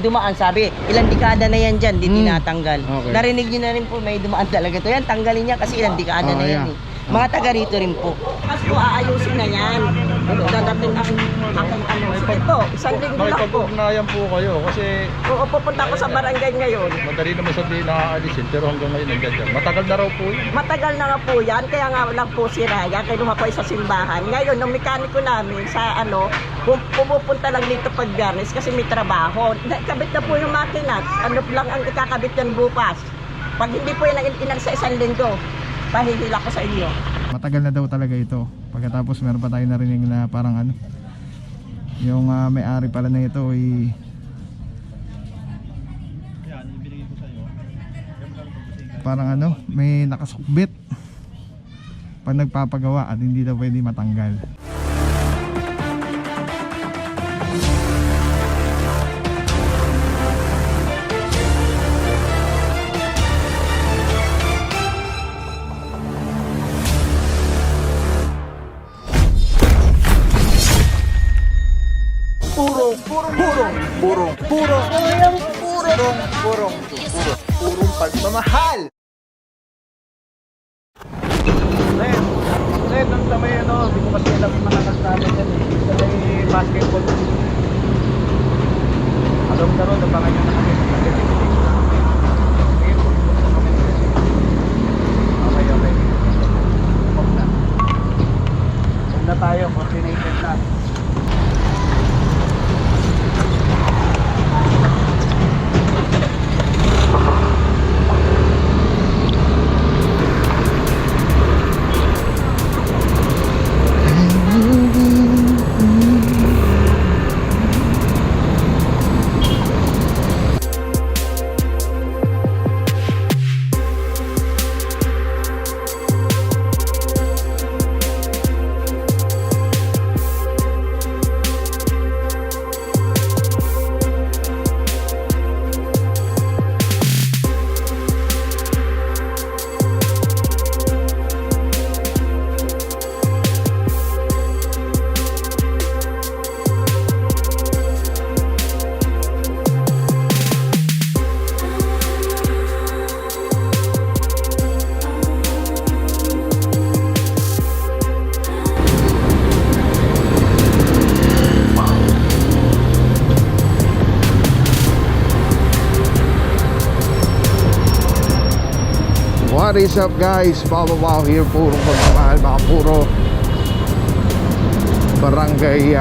Dumaan, sabi, ilang dekada na yan dyan, di tinatanggal. Okay. Narinig nyo na rin po, may dumaan talaga to. Yan, tanggalin niya kasi ilang dekada na yan. Mga taga rito rin po. Mas po, aayusin na yan. Dadating ang ito, isang linggo lang po. Nakipag-ugnayan po kayo kasi Oo, pupunta ko sa barangay ngayon. madali naman sabihin na aalisin pero hanggang ngayon nandiyan dyan. Matagal na raw po yun. Matagal na nga po yan, kaya nga lang po si Raya, kinuha ko sa simbahan. Ngayon, nung mekaniko namin sa pumupunta lang dito pag garnis kasi may trabaho. Kabit na po yung makina, ano lang ang ikakabit yan bukas. Pag hindi po yan inag sa isang linggo, pahihila ko sa inyo. Matagal na daw talaga ito. Pagkatapos meron pa tayo narinig na parang ano, yung may-ari pala na ito ay parang ano, may nakasukbit pag nagpapagawa at hindi daw pwede matanggal. Purong pagmamahal. Then, nang sa may ano, di ko kasi alam yung mga kasama dyan eh. Sa may basketball. Alam na ron, nabangan nyo na kami. Okay. Huwag na tayo, coordinated na. What is up guys? Wow here, purong pagmamahal, mga puro barangay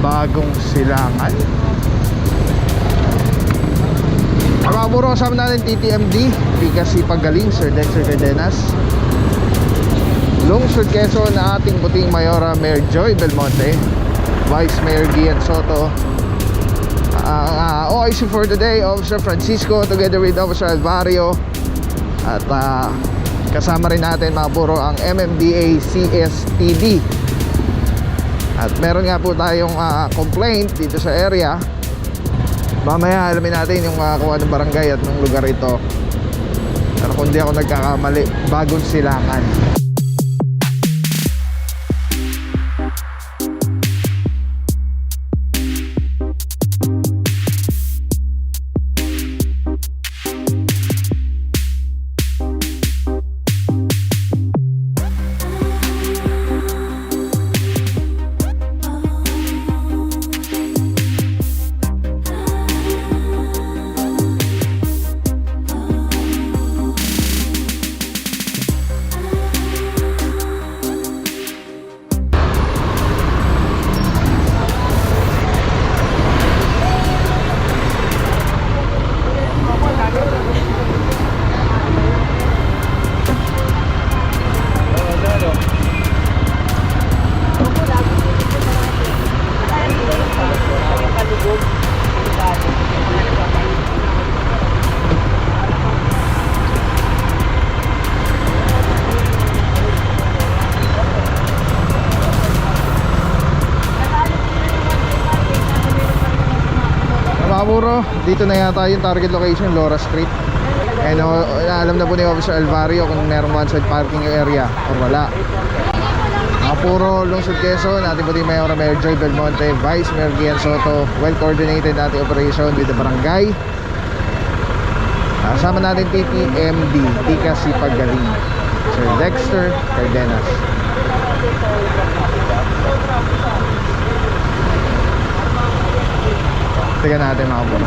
Bagong Silangan. Mga puro, kasama natin TTMD Pikas Pagaling, Sir Dexter Cardenas, Lungsod Quezon na ating puting Mayora Mayor Joy Belmonte, Vice Mayor Gian Soto, OIC for today, Officer Francisco together with Officer Alvario, at kasama rin natin mga puro ang MMDA CSTD. At meron nga po tayong complaint dito sa area. Mamaya alamin natin yung kung anong barangay at ng lugar ito. Pero kung di ako nagkakamali, Bagong Silangan. Puro, dito na yata yung target location, Laura Street. And alam na po ni Officer Alvario kung merong one side parking area or wala. Mapuro, Lungsod Quezon, ating Puting Mayor Mayor Joy Belmonte, Vice Mayor Gian Soto. Well coordinated natin operation with the barangay. Kasama natin TTMD, Tika Sipagaling, Sir Dexter Cardenas. Tingnan natin mga kapuro.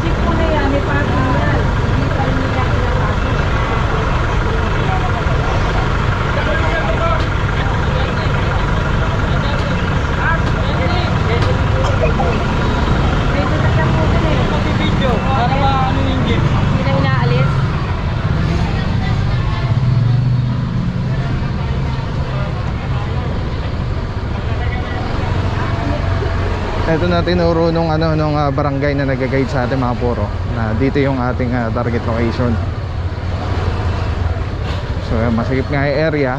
Ito na tinuro nung barangay na nag-guide sa ating mga puro na dito yung ating target location. So masikip nga yung area.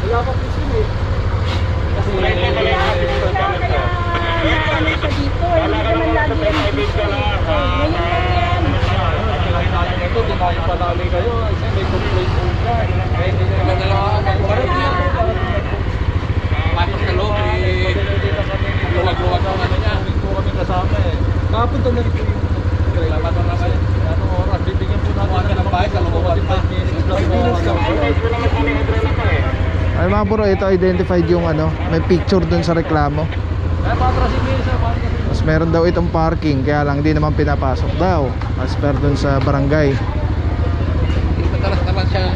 Wala pa po sila eh. Kasi ito, dinayo pa namin kayo. Kasi may complaint po ka. Kaya hindi na naman nalaman. Parang pasok sa loob eh. Luwag-luwag ang ano niya. Hindi po kami kasama eh. Kapunta na rin po yung salamat na kayo. Anong oras? Bibigyan po natin ng bahay sa loob. 5 minutes lang. Ay mga puro, ito identified yung may picture dun sa reklamo. Kaya patrasin niyo sa patrasin. Mas meron daw itong parking, kaya lang hindi naman pinapasok daw as per dun sa barangay. Madalas naman siya,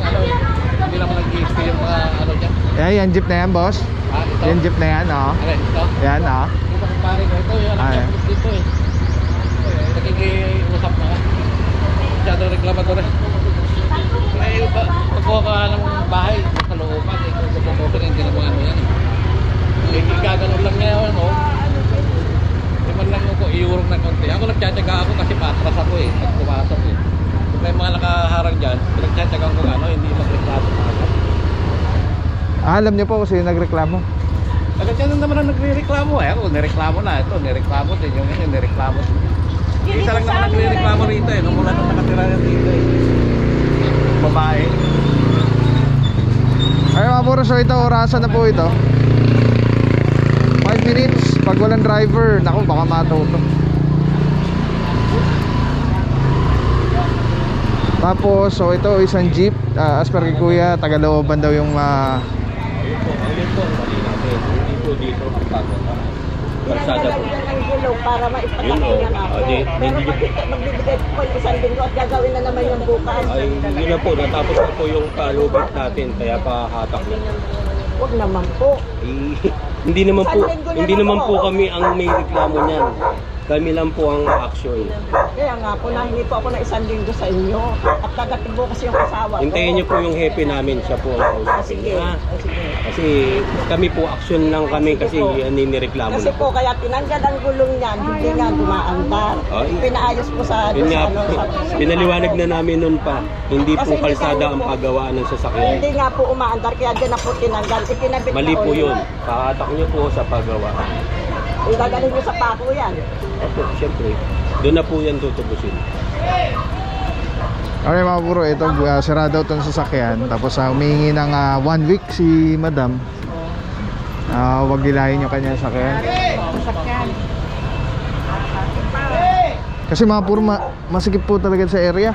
hindi naman nag-i-stay yung mga dyan. Yan jeep na yan, boss. Ito? Yan jeep na yan, oh. Ito? Yan, oh. Ito ang pare ko. Ito yung anak niya dito eh. Nakikiusap na. Masyadong reklamador eh. Pagkuha ka ng bahay sa looban eh. Kung pagkuha hindi na mga yan eh. Gaganon lang niya yun, oh. Man lang ako iurong ng konti. Ako nagtsatsaga ako kasi patras ako eh. Pag pumasok eh. Kung may mga nakaharang dyan, nagtsatsaga ko hindi magreklamo sa akin. Alam niyo po kung sino nagreklamo? Dyan naman ang nagre-reklamo eh. Ako nireklamo na. Ito, nireklamo din. Yung yun, nireklamo din. Isa lang naman nagre-reklamo rito eh. Nung mula nung nakatira dito eh. Babae. Ay mga puro, so ito, orasan na po ito. 5 minutes. Pag walang driver, naku, baka matuto. Tapos, so ito isang jeep, as per kay kuya, Tagalooban daw yung Hindi po dito. Kalsada po. Ang gulong para maipatay na natin. Pero magbibigay po yung isang linggo at gagawin na naman yung bukas. Ay, yun na po, natapos na po yung kalubot natin, kaya pahatak na. Huwag naman po. Eh, hindi naman po kami ang may reklamo niyan. Kami lang po ang action. Kaya nga po, nahingi po ako ng isang linggo sa inyo. At dadating po kasi yung asawa ko. Hintayin niyo po yung hepe namin, siya po ang kausapin. Sige. Sige. Kasi kami po, action lang kami kasi nireklamo Kasi na po, kaya tinanggal ang gulong niyan, hindi nga dumaandar. Ay. Pinaayos po sa... Yun nga, sa- pinaliwanag na namin noon pa, hindi Kasi po kalsada ang po- paggawaan ng sasakyan. Hindi nga po umaandar, kaya dyan na po tinanggal. Ikinabit Mali na po ulit. yun. Pahatak niyo po sa paggawaan. Idadalhin niyo sa pako yan. Opo, siyempre. Doon na po yan tutubusin. Okay mga puro, ito sira daw itong sasakyan. Tapos humingi ng 1 week si madam. Wag dilayin yung kanya sasakyan. Kasi mga puro masikip po talaga sa area.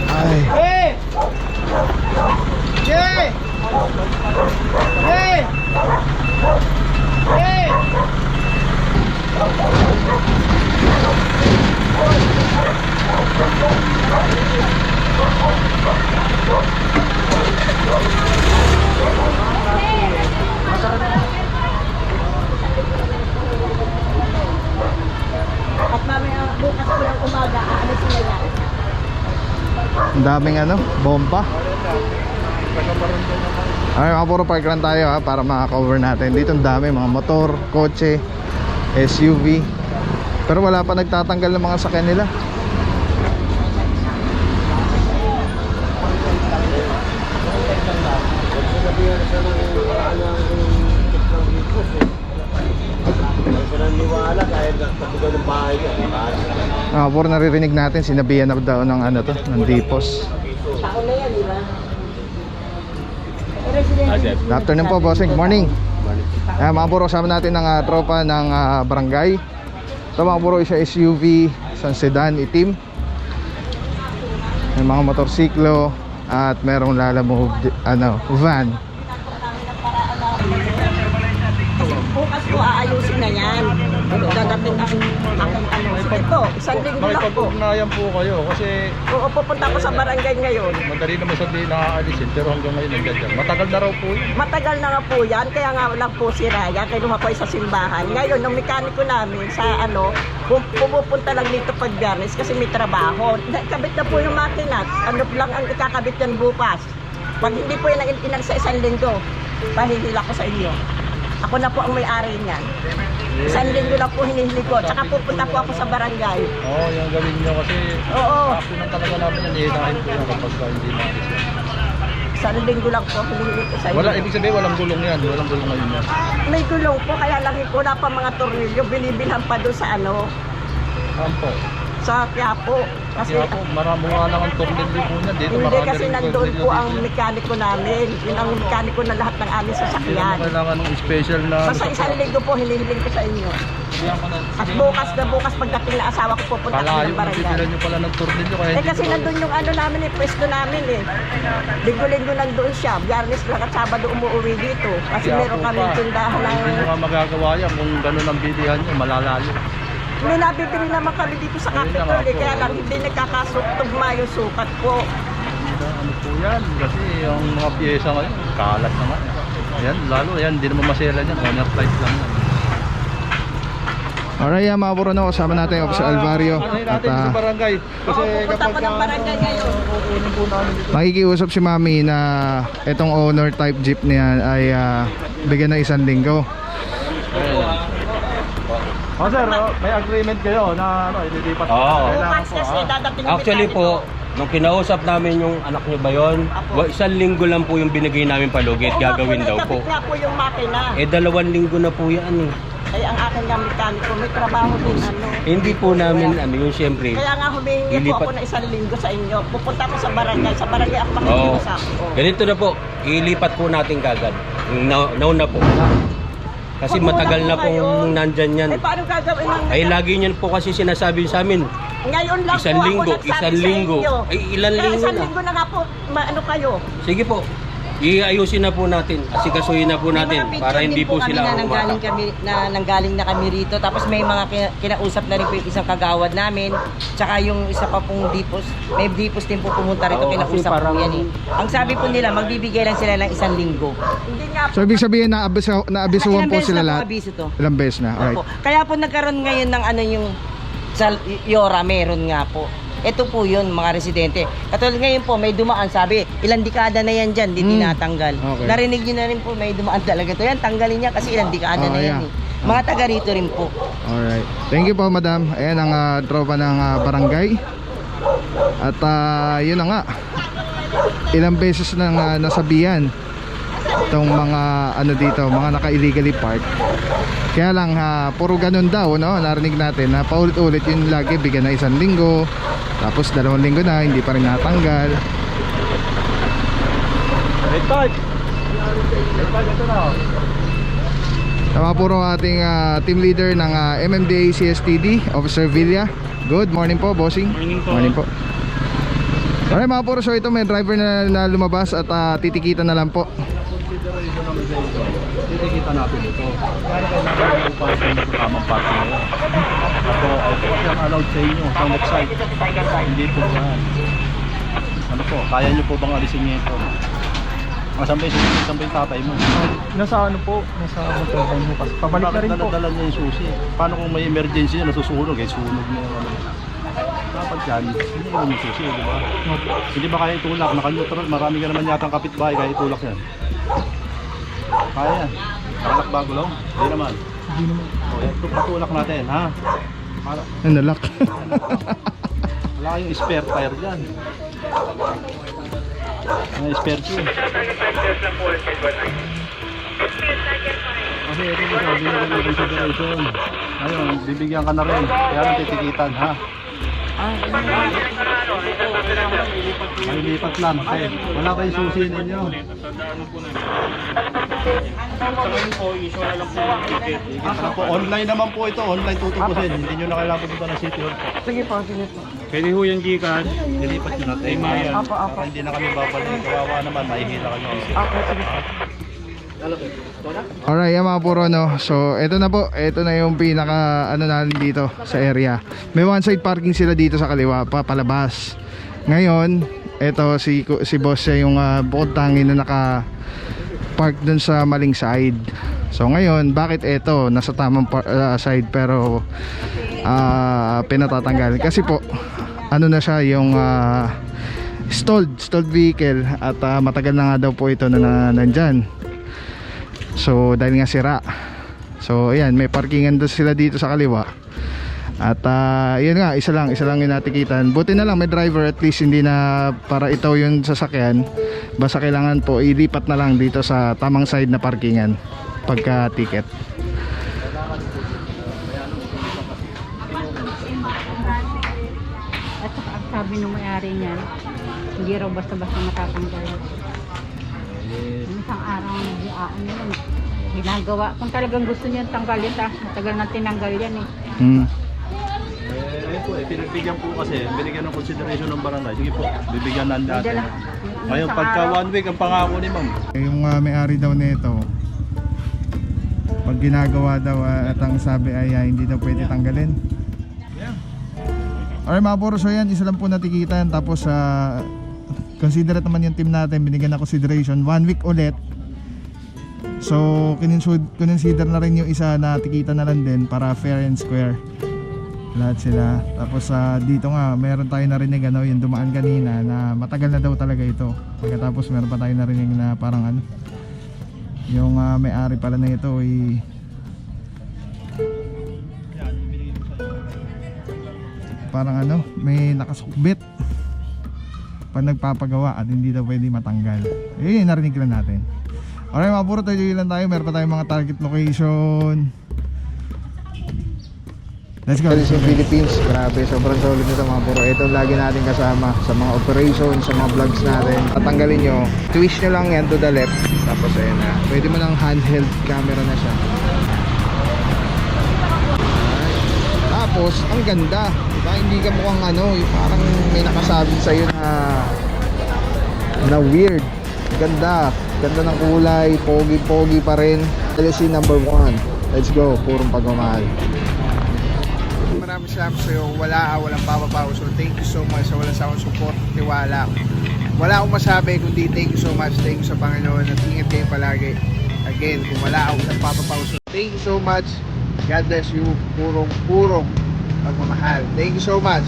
Ay. At mamaya bukas po ng umaga, aalis na yan. Ang daming bomba. Okay mga puro, park lang tayo para maka-cover natin. Dito ang dami, mga motor, kotse, SUV. Pero wala pa nagtatanggal ng mga sakyan nila. Puro naririnig natin, sinabihan na daw ng ano to, ng Dipos. Good afternoon po, bossing. Morning. Mga puro, kasama natin ng tropa ng barangay. Ito mga puro, isa SUV, isang sedan, itim. May mga motorsiklo at merong lalamove van. Bukas po aayusin na yan. Dadating ang sige po, isang linggo lang po. Pag-ugnayan po kayo kasi Oo, pupunta ko sa barangay ngayon. madali naman sabihin nakakaalisin pero hanggang ngayon nandiyan. Matagal na raw po yun. Matagal na nga po yan, kaya nga lang po si Raya, kinuha ko sa simbahan. Ngayon, yung mekaniko namin sa pumupunta lang dito pag garnis kasi may trabaho. Kabit na po yung makina, ano lang ang ikakabit yan bukas. Pag hindi po yan inag sa isang linggo, pahihila ko sa inyo. Ako na po ang may-ari niyan. Isang linggo lang po hinihili ko, tsaka pupunta po ako sa barangay. Oo, yung galing nyo kasi Oo, ako nang talaga namin yan, ihilahin po yan kapag hindi maalis. isang linggo lang po hinihili ko sa inyo. Wala, ibig sabihin walang gulong yan, walang gulong ngayon yan. May gulong po, kaya lang wala pa mga tornilyo, binibilhan pa doon sa Saan po? sa Quiapo. Kasi Kaya po, marami nga lang ang tornilyo po niyan. Dito hindi marami kasi rin nandoon tornilyo po ang dito. mekaniko namin. Yun ang mekaniko na lahat ng aming Hindi naman sasakyan. kailangan ng special na... Basta isang linggo po hinihiling ko sa inyo. At bukas pagdating na asawa ko pupunta kami Kalayo ng na barangay. titira nyo pala ng tornilyo kaya Eh kasi nandun yung ano namin pwesto namin Linggo-linggo nandoon siya. Biyernes lang at Sabado umuwi dito. Kasi meron kami tindahan Hindi nyo ng... nga magagawa yan kung gano'n ang bilihan nyo, malalayo. May nabibili naman kami dito sa Ayun na Capitol nga po. kaya lang hindi nagkakasugtugma yung sukat po. Ano po yan? Kasi yung mga pyesa ngayon, kalat naman. Ayan, lalo yan, hindi naman masela yan. Owner flight lang yan. Alright, mga puro, kasama natin yung Officer Alvario. Ano At natin sa barangay? Kasi Pupunta po ng barangay ngayon. kukunin po namin dito. makikiusap si Mami na itong owner type jeep niya ay bigyan ng isang linggo. Oh sir, may agreement kayo na ililipat. Oo. Bukas kasi dadating yung Actually mekaniko. po, nung kinausap namin yung anak niyo ba yun, Apo. isang linggo lang po yung binigay namin palugit, Oo nga gagawin daw po. Ikabit nga po yung makina. 2 linggo na po yan eh. Ay, ang akin nga mekaniko, may trabaho din Hindi po namin yun siyempre. Kaya nga humingi po Ilipat- ako na isang linggo sa inyo. Pupunta ko sa barangay. Sa barangay ako Oo. makikiusap. Ganito na po, ilipat po natin kagad. Nauna po. Kasi Pag matagal wala na po kayo, pong nandyan yan. Ay, paano gagawin ng... Ay lagi niyan po kasi sinasabi sa amin, Ngayon lang isang po linggo, ako nagsabi isang sa linggo. inyo. Ay, ilan Kaya linggo isang na? linggo na nga po, ano kayo. sige po, iayusin na po natin, asikasuhin na po natin para hindi po sila nanggaling kami nanggaling na kami rito, tapos may mga kinausap na rin po yung isang kagawad namin, tsaka yung isa pa pong dipos, may dipos din po pumunta rito, Oo, kasi kinausap parang- po yan Ang sabi po nila, magbibigay lang sila ng isang linggo. Hindi nga po. So ibig sabihin naabisuhan Ilang po beses sila na po lahat? abiso to. Ilang beses na, alright. Opo. Kaya po nagkaroon ngayon ng ano yung sa Yora, meron nga po. Ito po yun, mga residente. Katulad ngayon po, may dumaan, sabi, ilang dekada na yan dyan, di tinatanggal. Okay. Narinig nyo na rin po, may dumaan talaga to. Yan, tanggalin niya kasi ilang dekada Oh, na yan yeah. Mga taga rito rin po. Alright. Thank you po, madam. Ayan ang tropa ng barangay. At yun na nga. Ilang beses nang nasabihan itong mga ano dito, mga naka-illegally park. Kaya lang puro ganun daw, no? Narinig natin na paulit-ulit yun lagi, bigyan na isang linggo. Tapos 2 linggo na, hindi pa rin natanggal. Red card! Ito na. Tama puro ating team leader ng MMDA CSTD, Officer Villa. Good morning po, bossing. Morning po. Alright mga puro, so ito may driver na lumabas at titikita na lang po. Consideration naman sa ito. Titikita natin ito. Kaya kailangan yung parking na tamang parking na yan. Ako yung allowed sa inyo sa website. Hindi po yan. Ano po, kaya nyo po bang alisin niyo ito? Saan ba yung tatay mo? Nasa ano po, nasa motorhome mo kasi pabalik na rin po. Dala niya yung susi. Paano kung may emergency na nasusunog? Eh, sunog na yung ano. Dapat yan, hindi naman yung susi, di ba? Hindi ba kaya itulak? Naka-neutral, marami ka naman yata ang kapitbahay, kaya itulak yan. Kaya yan. Nakalak bago lang? Hindi naman. O yan, patulak natin, ha? Ano, lock? Wala kayong spare tire dyan. May spare key. Kasi ito mo sabi nyo ng consideration. Ayun, bibigyan ka na rin. Kaya nang titikitan, ha? Ay, lipat lang. Okay. Wala kayong susi ninyo. Ako, online naman po ito. Online tutubusin. Hindi nyo na kailangan pupunta ng City Hall. Sige po, sige po. Pwede ho yung Gcash. Nilipat nyo natin. Para hindi na kami babalik. Kawawa naman, mahihila kayo. Okay, sige po. Alright, yan mga puro, no. So, eto na po. Eto na yung pinaka ano natin dito sa area. May one side parking sila dito sa kaliwa, palabas. Ngayon, eto si boss siya yung bukod tangi na naka park dun sa maling side. So ngayon, bakit eto nasa tamang side pero pinatatanggal? Kasi po ano na siya yung stalled vehicle at matagal na nga daw po ito na nandyan. So dahil nga sira. So ayan, may parkingan doon sila dito sa kaliwa. At yun nga, isa lang yung natikitan. Buti na lang may driver, at least hindi na para itaw yung sasakyan. Basta kailangan po ilipat na lang dito sa tamang side na parkingan pagka ticket. At saka ang sabi ng may-ari niyan, hindi raw basta-basta matatanggal. Isang araw na diaan yun. Ginagawa. Kung talagang gusto niyan tanggalin, matagal na tinanggal yan eh. Ayun po, pinagbigyan po kasi, binigyan ng consideration ng barangay. Sige po, bibigyan na natin. Ngayon, pagka 1 week ang pangako ni ma'am. Yung may-ari daw nito, pag ginagawa daw at ang sabi ay hindi daw pwede tanggalin. Alright mga puro, so yan, isa lang po natikitan. Tapos considerate naman yung team natin, binigyan na consideration 1 week ulit. So consider na rin yung isa na tikitan na lang din para fair and square lahat sila. Tapos dito nga meron tayo narinig yung dumaan kanina na matagal na daw talaga ito. Pagkatapos meron pa tayo narinig na parang yung may-ari pala na ito parang may nakasukbit pag nagpapagawa at hindi daw pwede matanggal. Yun yung narinig lang natin. Alright mga puro, tayo lang tayo. Meron pa tayong mga target location. Let's go. Sa Philippines, grabe, sobrang solid nito mga puro. Ito lagi natin kasama sa mga operations, sa mga vlogs natin. Tatanggalin nyo, twist nyo lang yan to the left. Tapos ayun na, pwede mo ng handheld camera na siya. Tapos, ang ganda. Diba? Hindi ka mukhang yung parang may nakasabi sa'yo na weird. Ganda. Ganda ng kulay. Pogi pa rin. LSC number 1. Let's go. Purong pagmamahal. Maraming salamat sa'yo. Walang papapaw. So thank you so much sa walang sawang support, tiwala. Wala akong masabi kundi thank you so much. Thank you sa Panginoon at ingat kayo palagi. Again, kung wala akong papapaw. So thank you so much. God bless you. Purong pagmamahal. Thank you so much.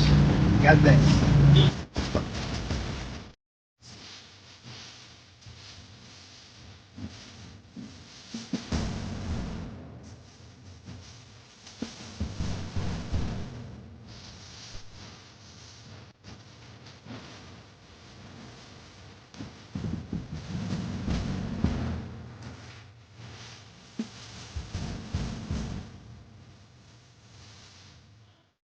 God bless.